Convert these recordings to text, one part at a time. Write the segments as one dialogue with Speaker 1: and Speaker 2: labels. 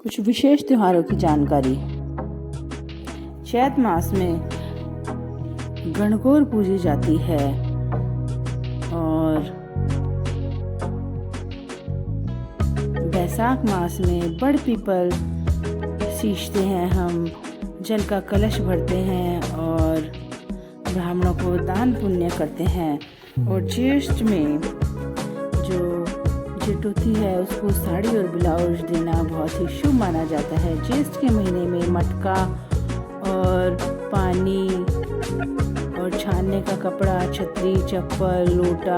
Speaker 1: कुछ विशेष त्योहारों की जानकारी। चैत मास में गणगौर पूजी जाती है और बैसाख मास में बड़ पीपल सींचते हैं, हम जल का कलश भरते हैं और ब्राह्मणों को दान पुण्य करते हैं। और ज्येष्ठ में जो जेठ होती है उसको साड़ी और ब्लाउज देना बहुत ही शुभ माना जाता है। ज्येष्ठ के महीने में मटका और पानी और छानने का कपड़ा, छतरी, चप्पल, लोटा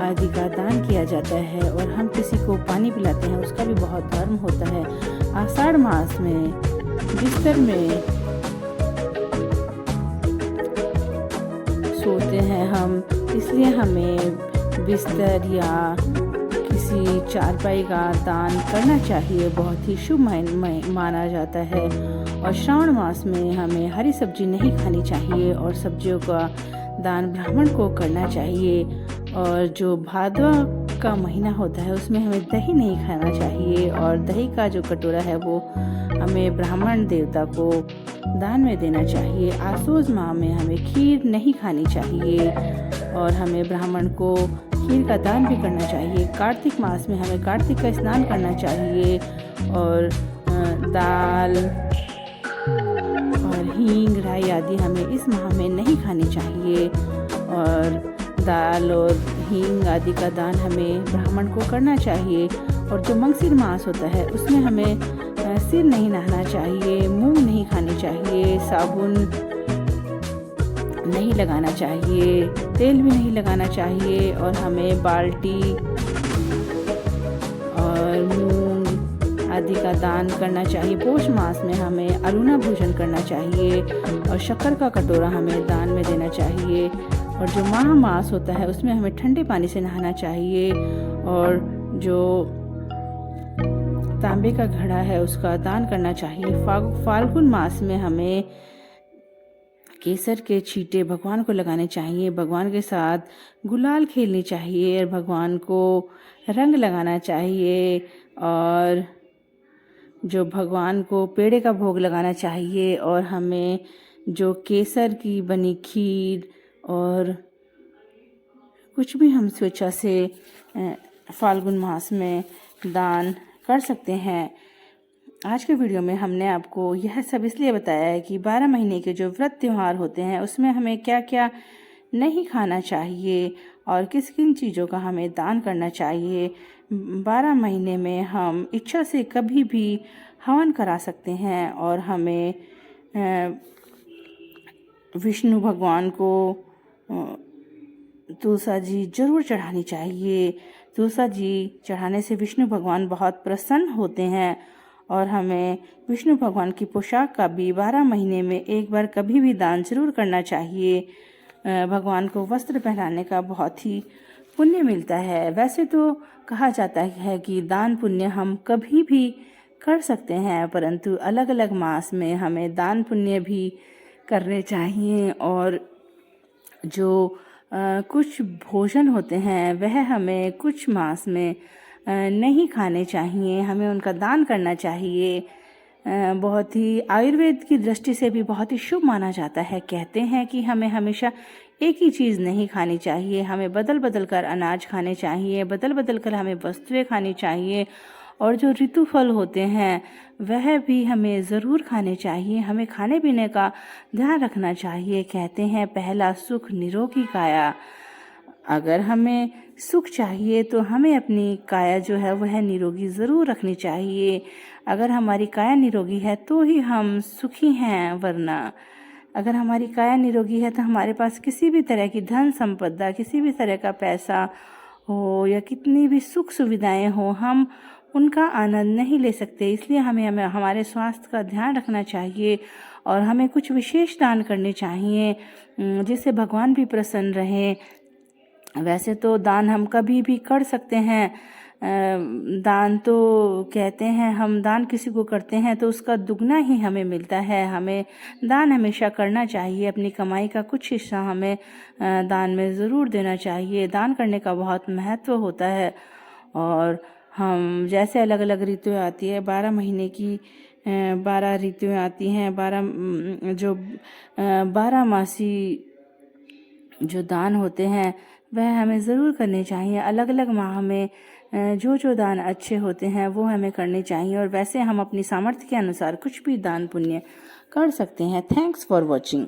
Speaker 1: आदि का दान किया जाता है और हम किसी को पानी पिलाते हैं, उसका भी बहुत धर्म होता है। आषाढ़ मास में बिस्तर में सोते हैं हम, इसलिए हमें बिस्तर या किसी चारपाई का दान करना चाहिए, बहुत ही शुभ माना जाता है। और श्रावण मास में हमें हरी सब्जी नहीं खानी चाहिए और सब्जियों का दान ब्राह्मण को करना चाहिए। और जो भादवा का महीना होता है उसमें हमें दही नहीं खाना चाहिए और दही का जो कटोरा है वो हमें ब्राह्मण देवता को दान में देना चाहिए। आसोज माह में हमें खीर नहीं खानी चाहिए और हमें ब्राह्मण को खीर का दान भी करना चाहिए। कार्तिक मास में हमें कार्तिक का स्नान करना चाहिए और दाल और हींग, राई आदि हमें इस माह में नहीं खानी चाहिए और दाल और हींग आदि का दान हमें ब्राह्मण को करना चाहिए। और जो मंगसिर मास होता है उसमें हमें सिर नहीं नहाना चाहिए, मूंग नहीं खानी चाहिए, साबुन नहीं लगाना चाहिए, तेल भी नहीं लगाना चाहिए और हमें बाल्टी और मूंग आदि का दान करना चाहिए। पौष मास में हमें अरुणा भोजन करना चाहिए और शक्कर का कटोरा हमें दान में देना चाहिए। और जो माह मास होता है उसमें हमें ठंडे पानी से नहाना चाहिए और जो तांबे का घड़ा है उसका दान करना चाहिए। फाल्गुन मास में हमें केसर के छींटे भगवान को लगाने चाहिए, भगवान के साथ गुलाल खेलनी चाहिए और भगवान को रंग लगाना चाहिए और जो भगवान को पेड़े का भोग लगाना चाहिए। और हमें जो केसर की बनी खीर और कुछ भी हम स्वेच्छा से फाल्गुन मास में दान कर सकते हैं। आज के वीडियो में हमने आपको यह सब इसलिए बताया है कि 12 महीने के जो व्रत त्यौहार होते हैं उसमें हमें क्या क्या नहीं खाना चाहिए और किस किन चीज़ों का हमें दान करना चाहिए। 12 महीने में हम इच्छा से कभी भी हवन करा सकते हैं और हमें विष्णु भगवान को तुलसा जी जरूर चढ़ानी चाहिए। तुलसा जी चढ़ाने से विष्णु भगवान बहुत प्रसन्न होते हैं और हमें विष्णु भगवान की पोशाक का भी 12 महीने में एक बार कभी भी दान जरूर करना चाहिए। भगवान को वस्त्र पहनाने का बहुत ही पुण्य मिलता है। वैसे तो कहा जाता है कि दान पुण्य हम कभी भी कर सकते हैं, परंतु अलग अलग मास में हमें दान पुण्य भी करने चाहिए और जो कुछ भोजन होते हैं वह हमें कुछ मास में नहीं खाने चाहिए, हमें उनका दान करना चाहिए। बहुत ही आयुर्वेद की दृष्टि से भी बहुत ही शुभ माना जाता है। कहते हैं कि हमें हमेशा एक ही चीज़ नहीं खानी चाहिए, हमें बदल बदल कर अनाज खाने चाहिए, बदल बदल कर हमें वस्तुएं खानी चाहिए और जो ऋतु फल होते हैं वह भी हमें ज़रूर खाने चाहिए। हमें खाने पीने का ध्यान रखना चाहिए। कहते हैं पहला सुख निरोगी काया। अगर हमें सुख चाहिए तो हमें अपनी काया जो है वह निरोगी ज़रूर रखनी चाहिए। अगर हमारी काया निरोगी है तो ही हम सुखी हैं, वरना अगर हमारी काया निरोगी है तो हमारे पास किसी भी तरह की धन संपदा, किसी भी तरह का पैसा हो या कितनी भी सुख सुविधाएं हो, हम उनका आनंद नहीं ले सकते। इसलिए हमें हमारे स्वास्थ्य का ध्यान रखना चाहिए और हमें कुछ विशेष दान करने चाहिए जिससे भगवान भी प्रसन्न रहें। वैसे तो दान हम कभी भी कर सकते हैं। दान तो कहते हैं हम दान किसी को करते हैं तो उसका दुगना ही हमें मिलता है। हमें दान हमेशा करना चाहिए। अपनी कमाई का कुछ हिस्सा हमें दान में ज़रूर देना चाहिए। दान करने का बहुत महत्व होता है और हम जैसे अलग अलग ऋतुएं आती है, 12 महीने की 12 ऋतुएं आती हैं, 12 मासी जो दान होते हैं वह हमें ज़रूर करने चाहिए। अलग अलग माह में जो जो दान अच्छे होते हैं वो हमें करने चाहिए, और वैसे हम अपनी सामर्थ्य के अनुसार कुछ भी दान पुण्य कर सकते हैं। Thanks for watching.